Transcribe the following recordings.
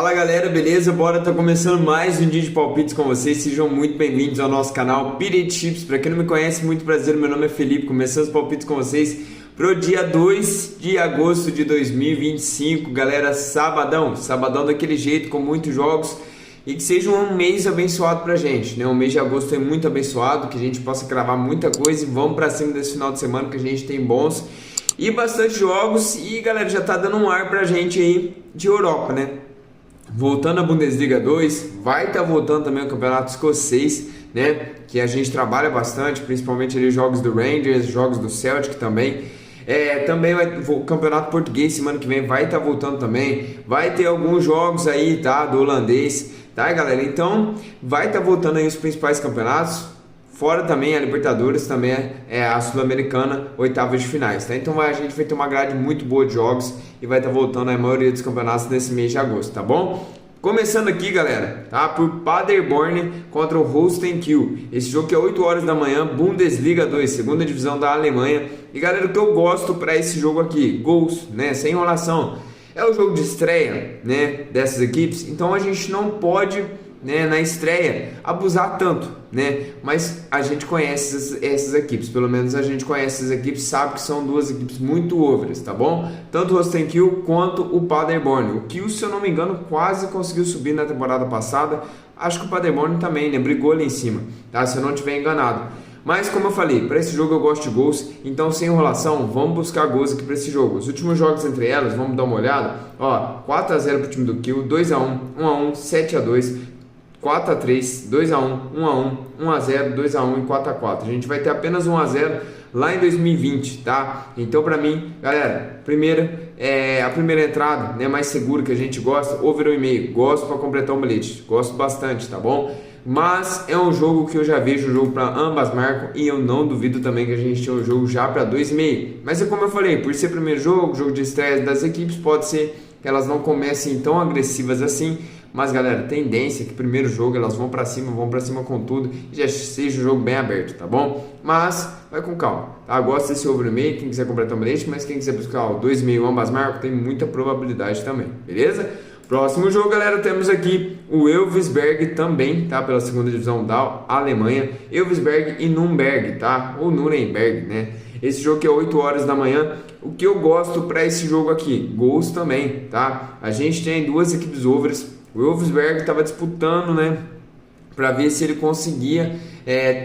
Fala galera, beleza? Bora, tá começando mais um dia de palpites com vocês. Sejam muito bem-vindos ao nosso canal Pirate Chips. Para quem não me conhece, muito prazer, meu nome é Felipe. Começando os palpites com vocês pro dia 2 de agosto de 2025. Galera, sabadão daquele jeito, com muitos jogos. E que seja um mês abençoado pra gente, né? O mês de agosto é muito abençoado, que a gente possa cravar muita coisa e vamos pra cima desse final de semana que a gente tem bons e bastante jogos. E galera, já tá dando um ar pra gente aí de Europa, né? Voltando à Bundesliga 2, vai estar voltando também o Campeonato Escocês, né? Que a gente trabalha bastante, principalmente ali jogos do Rangers, jogos do Celtic também. Também o Campeonato Português semana que vem vai estar voltando também. Vai ter alguns jogos aí, tá? Do holandês, tá, galera? Então, vai estar voltando aí os principais campeonatos. Fora também a Libertadores, também a Sul-Americana, oitavas de finais, tá? Então a gente vai ter uma grade muito boa de jogos e vai estar voltando a maioria dos campeonatos nesse mês de agosto, tá bom? Começando aqui, galera, tá? Por Paderborn contra o Holstein Kiel. Esse jogo que é 8 horas da manhã, Bundesliga 2, segunda divisão da Alemanha. E galera, o que eu gosto para esse jogo aqui, gols, né? Sem enrolação. É o jogo de estreia, né? Dessas equipes, então a gente não pode, né, na estreia abusar tanto, né? Mas a gente conhece essas equipes, pelo menos a gente conhece essas equipes, sabe que são duas equipes muito overs, tá bom? Tanto o Holstein Kiel quanto o Paderborn. O Kiel, se eu não me engano, quase conseguiu subir na temporada passada. Acho que o Paderborn também, né? Brigou ali em cima, tá? Se eu não estiver enganado. Mas como eu falei, para esse jogo eu gosto de gols, então sem enrolação, vamos buscar gols aqui para esse jogo. Os últimos jogos entre elas, vamos dar uma olhada. Ó, 4-0 pro time do Kiel, 2-1, 1-1, 7-2, 4-3, 2-1, 1-1, 1-0, 2-1 e 4-4. A gente vai ter apenas 1-0 lá em 2020, tá? Então, pra mim, galera, a primeira entrada, né, mais segura que a gente gosta, over 1,5. Gosto pra completar o bilhete, gosto bastante, tá bom? Mas é um jogo que eu já vejo o jogo para ambas marcam e eu não duvido também que a gente tenha um jogo já para 2,5. Mas é como eu falei, por ser primeiro jogo de estreia das equipes, pode ser que elas não comecem tão agressivas assim. Mas galera, tendência é que primeiro jogo elas vão pra cima com tudo e já seja um jogo bem aberto, tá bom? Mas vai com calma, tá? Gosto desse over meio, quem quiser completar o bilhete, mas quem quiser buscar o 2,5 ambas marcam, tem muita probabilidade também, beleza? Próximo jogo, galera, temos aqui o Elversberg também, tá? Pela segunda divisão da Alemanha, Elversberg e Nürnberg, tá? Ou Nuremberg, né? Esse jogo que é 8 horas da manhã. O que eu gosto para esse jogo aqui? Gols também, tá? A gente tem duas equipes overs. O Elversberg estava disputando, né, para ver se ele conseguia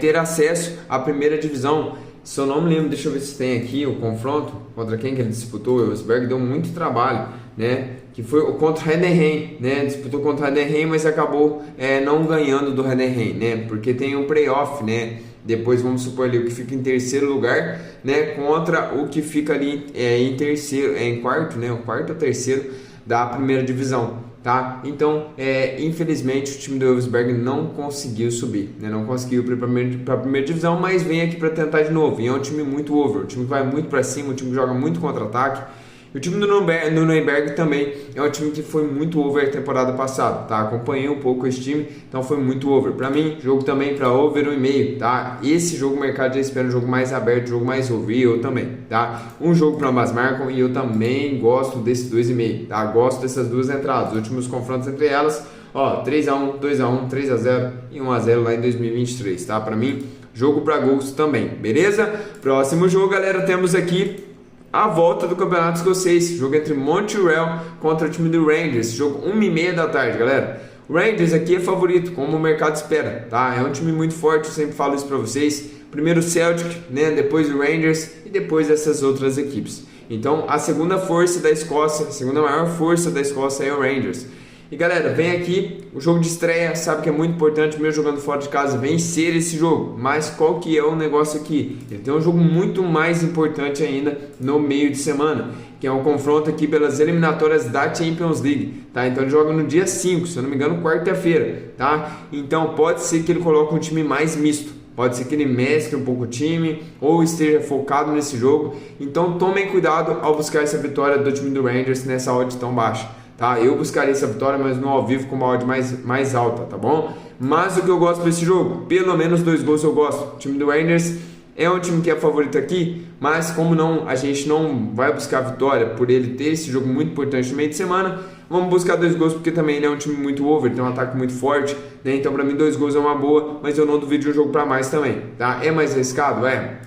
ter acesso à primeira divisão. Se eu não me lembro, deixa eu ver se tem aqui o confronto contra quem que ele disputou. O Elversberg deu muito trabalho, né, que foi contra o Heidenheim, né, disputou contra o Heidenheim, mas acabou não ganhando do Heidenheim, né, porque tem um playoff, né. Depois vamos supor ali o que fica em terceiro lugar, né, contra o que fica ali em terceiro, em quarto, né, o quarto ou terceiro da primeira divisão. Tá? Então, infelizmente, o time do Elversberg não conseguiu subir, né? Não conseguiu para a primeira divisão, mas vem aqui para tentar de novo. E é um time muito over, um time que vai muito para cima, um time que joga muito contra-ataque. E o time do Nuremberg também é um time que foi muito over a temporada passada, tá? Acompanhei um pouco esse time, então foi muito over. Para mim, jogo também para over 1,5, tá? Esse jogo o mercado já espera um jogo mais aberto, um jogo mais over, e eu também, tá? Um jogo para ambas marcam e eu também gosto desse 2,5, tá? Gosto dessas duas entradas, os últimos confrontos entre elas, ó, 3-1, 2-1, 3-0 e 1-0 lá em 2023, tá? Para mim, jogo para gols também, beleza? Próximo jogo, galera, temos aqui a volta do Campeonato Escocês, jogo entre Montreal contra o time do Rangers, jogo 1h30 da tarde, galera. O Rangers aqui é favorito, como o mercado espera, tá? É um time muito forte, eu sempre falo isso pra vocês. Primeiro o Celtic, né? Depois o Rangers e depois essas outras equipes. Então a segunda força da Escócia, a segunda maior força da Escócia é o Rangers. E galera, vem aqui, o jogo de estreia, sabe que é muito importante, mesmo jogando fora de casa, vencer esse jogo. Mas qual que é o negócio aqui? Ele tem um jogo muito mais importante ainda no meio de semana, que é um confronto aqui pelas eliminatórias da Champions League, tá? Então ele joga no dia 5, se eu não me engano, quarta-feira, tá? Então pode ser que ele coloque um time mais misto. Pode ser que ele mescle um pouco o time ou esteja focado nesse jogo. Então tomem cuidado ao buscar essa vitória do time do Rangers nessa odd tão baixa. Tá? Eu buscaria essa vitória, mas no ao vivo com uma odd mais alta, tá bom? Mas o que eu gosto desse jogo, pelo menos 2 gols eu gosto. O time do Rangers é um time que é favorito aqui, mas como a gente não vai buscar a vitória por ele ter esse jogo muito importante no meio de semana, Vamos buscar 2 gols porque também ele é um time muito over, tem um ataque muito forte, né? Então para mim 2 gols é uma boa, mas eu não duvido de um jogo para mais também, tá? É mais arriscado? É.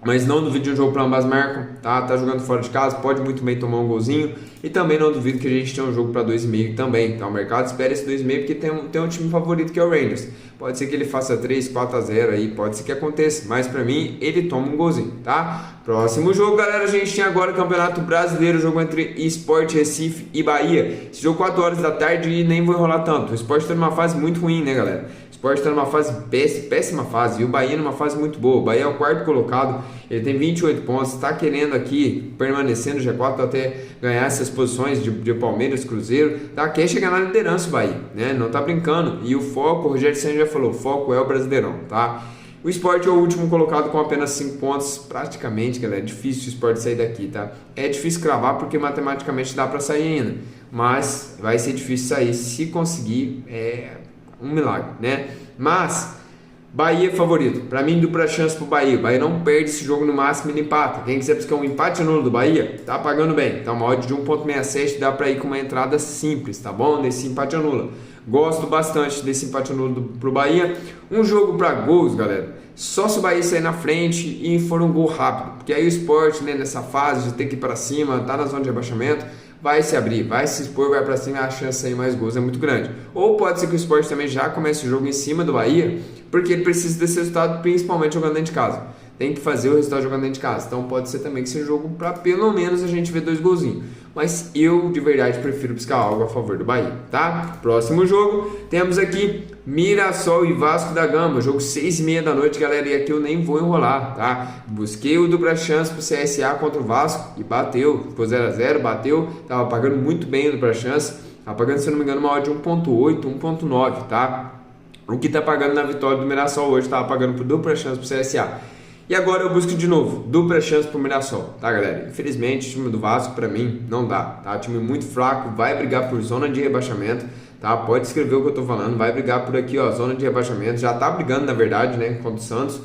Mas não duvido de um jogo para ambas marcam, tá? Tá jogando fora de casa, pode muito bem tomar um golzinho. E também não duvido que a gente tenha um jogo para 2,5 também, tá? O mercado espera esse 2,5 porque tem um time favorito que é o Rangers. Pode ser que ele faça 3, 4-0 aí, pode ser que aconteça. Mas para mim, ele toma um golzinho, tá? Próximo jogo, galera, a gente tem agora o Campeonato Brasileiro, jogo entre Sport Recife e Bahia. Esse jogo 4 horas da tarde e nem vou enrolar tanto. O Sport tá numa fase muito ruim, né, galera? O Sport está numa fase péssima fase, e o Bahia numa fase muito boa. O Bahia é o 4º colocado, ele tem 28 pontos, está querendo aqui permanecer no G4 até ganhar essas posições de Palmeiras, Cruzeiro, tá? Quer chegar na liderança o Bahia, né? Não tá brincando. E o foco, o Rogério Ceni já falou, o foco é o Brasileirão, tá? O Sport é o último colocado com apenas 5 pontos, praticamente, galera, é difícil o Sport sair daqui, tá? É difícil cravar porque matematicamente dá para sair ainda, mas vai ser difícil sair, se conseguir, um milagre, né? Mas Bahia é favorito. Para mim, dupla chance pro Bahia. O Bahia não perde esse jogo, no máximo ele empata. Quem quiser buscar um empate nulo do Bahia, tá pagando bem. Tá uma odd de 1.67, dá para ir com uma entrada simples, tá bom? Nesse empate anula. Gosto bastante desse empate nulo pro Bahia. Um jogo para gols, galera. Só se o Bahia sair na frente e for um gol rápido. Porque aí o Sport, né, nessa fase de ter que ir para cima, tá na zona de rebaixamento, vai se abrir, vai se expor, vai para cima, a chance de sair mais gols é muito grande. Ou pode ser que o Sport também já comece o jogo em cima do Bahia, porque ele precisa desse resultado, principalmente jogando dentro de casa. Tem que fazer o resultado jogando dentro de casa. Então pode ser também que seja um jogo para pelo menos a gente ver 2 golzinhos. Mas eu, de verdade, prefiro buscar algo a favor do Bahia, tá? Próximo jogo, temos aqui Mirassol e Vasco da Gama. Jogo 6h30 da noite, galera. E aqui eu nem vou enrolar, tá? Busquei o dupla chance pro CSA contra o Vasco e bateu. Ficou 0x0, bateu. Tava pagando muito bem o dupla chance. Tava pagando, se não me engano, uma odd de 1.8, 1.9, tá? O que tá pagando na vitória do Mirassol hoje, tava pagando por dupla chance pro CSA. E agora eu busco de novo, dupla chance pro Mirassol, tá, galera? Infelizmente, o time do Vasco, pra mim, não dá, tá? Time muito fraco, vai brigar por zona de rebaixamento, tá? Pode escrever o que eu tô falando, vai brigar por aqui, ó, zona de rebaixamento. Já tá brigando, na verdade, né, contra o Santos,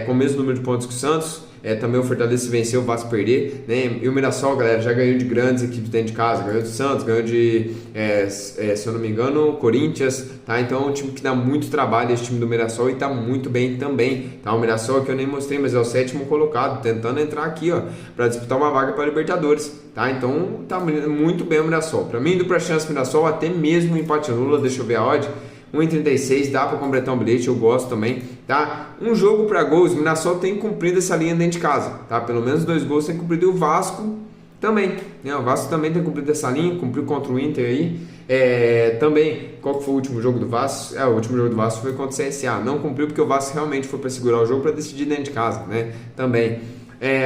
com o mesmo número de pontos que o Santos. Também o Fortaleza venceu, o Vasco perder, né? E o Mirassol, galera, já ganhou de grandes equipes dentro de casa, ganhou do Santos, ganhou de, se eu não me engano, Corinthians, tá? Então é um time que dá muito trabalho, esse time do Mirassol, e tá muito bem também, tá? O Mirassol, que eu nem mostrei, mas é o 7º colocado, tentando entrar aqui, ó, para disputar uma vaga para Libertadores, tá? Então tá muito bem o Mirassol. Para mim, dupla chance Mirassol, até mesmo empate nula, deixa eu ver a odd. 1,36, dá para completar um bilhete, eu gosto também, tá? Um jogo para gols, o Mirassol tem cumprido essa linha dentro de casa, tá? Pelo menos 2 gols tem cumprido, e o Vasco também, né? O Vasco também tem cumprido essa linha, cumpriu contra o Inter aí, também. Qual foi o último jogo do Vasco? O último jogo do Vasco foi contra o CSA, não cumpriu porque o Vasco realmente foi para segurar o jogo, para decidir dentro de casa, né? Também.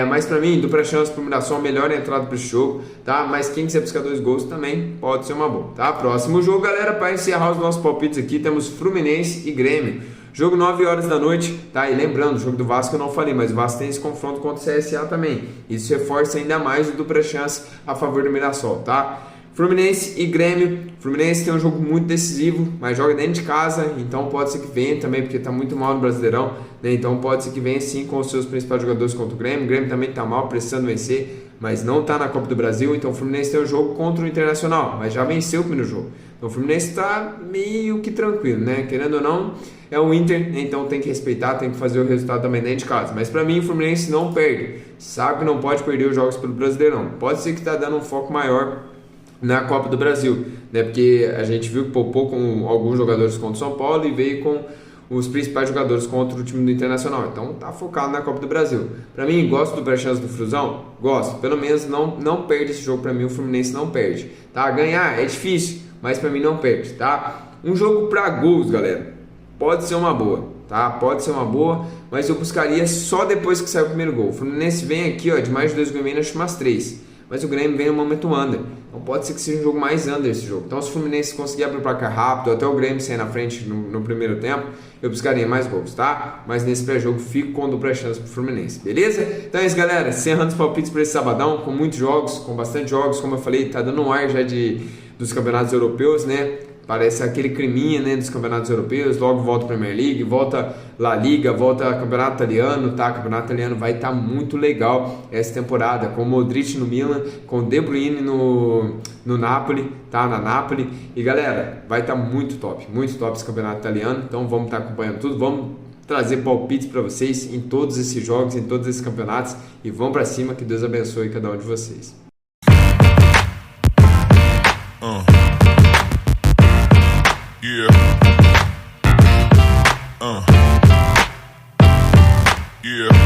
Mas pra mim, dupla chance pro Mirassol, melhor entrada para esse jogo, tá? Mas quem quiser buscar 2 gols também pode ser uma boa, tá? Próximo jogo, galera, para encerrar os nossos palpites aqui, temos Fluminense e Grêmio. Jogo 9 horas da noite, tá? E lembrando, o jogo do Vasco eu não falei, mas o Vasco tem esse confronto contra o CSA também. Isso reforça ainda mais o dupla chance a favor do Mirassol, tá? Fluminense e Grêmio. Fluminense tem um jogo muito decisivo, mas joga dentro de casa, então pode ser que venha também, porque está muito mal no Brasileirão, né? Então pode ser que venha sim com os seus principais jogadores contra o Grêmio. O Grêmio também está mal, precisando vencer, mas não está na Copa do Brasil, então o Fluminense tem um jogo contra o Internacional, mas já venceu o primeiro jogo. Então o Fluminense está meio que tranquilo, né? Querendo ou não, é o Inter, então tem que respeitar, tem que fazer o resultado também dentro de casa. Mas para mim o Fluminense não perde, sabe que não pode perder os jogos pelo Brasileirão. Pode ser que está dando um foco maior na Copa do Brasil, né? Porque a gente viu que poupou com alguns jogadores contra o São Paulo e veio com os principais jogadores contra o time do Internacional, então tá focado na Copa do Brasil. Pra mim, gosto do pré-chance do Flusão? Gosto, pelo menos não perde esse jogo. Pra mim o Fluminense não perde, tá? Ganhar é difícil, mas pra mim não perde, tá? Um jogo pra gols, galera, pode ser uma boa, tá? Pode ser uma boa, mas eu buscaria só depois que sair o primeiro gol. O Fluminense vem aqui, ó, de mais de 2 gols e meio, acho umas 3. Mas o Grêmio vem no momento under, então pode ser que seja um jogo mais under esse jogo. Então se o Fluminense conseguir abrir o placar rápido, até o Grêmio sair na frente no primeiro tempo, eu buscaria mais gols, tá? Mas nesse pré-jogo fico com dupla chance pro Fluminense, beleza? Então é isso, galera, encerrando os palpites para esse sabadão, com muitos jogos, com bastante jogos, como eu falei, tá dando um ar já dos campeonatos europeus, né? Parece aquele creminha, né, dos campeonatos europeus. Logo volta a Premier League, volta La Liga, volta campeonato italiano, tá? Campeonato italiano vai estar muito legal essa temporada, com o Modric no Milan, com o De Bruyne no no Napoli, tá? Na Napoli. E galera, vai estar muito top esse campeonato italiano. Então vamos estar acompanhando tudo, vamos trazer palpites para vocês em todos esses jogos, em todos esses campeonatos. E vamos para cima, que Deus abençoe cada um de vocês. Yeah.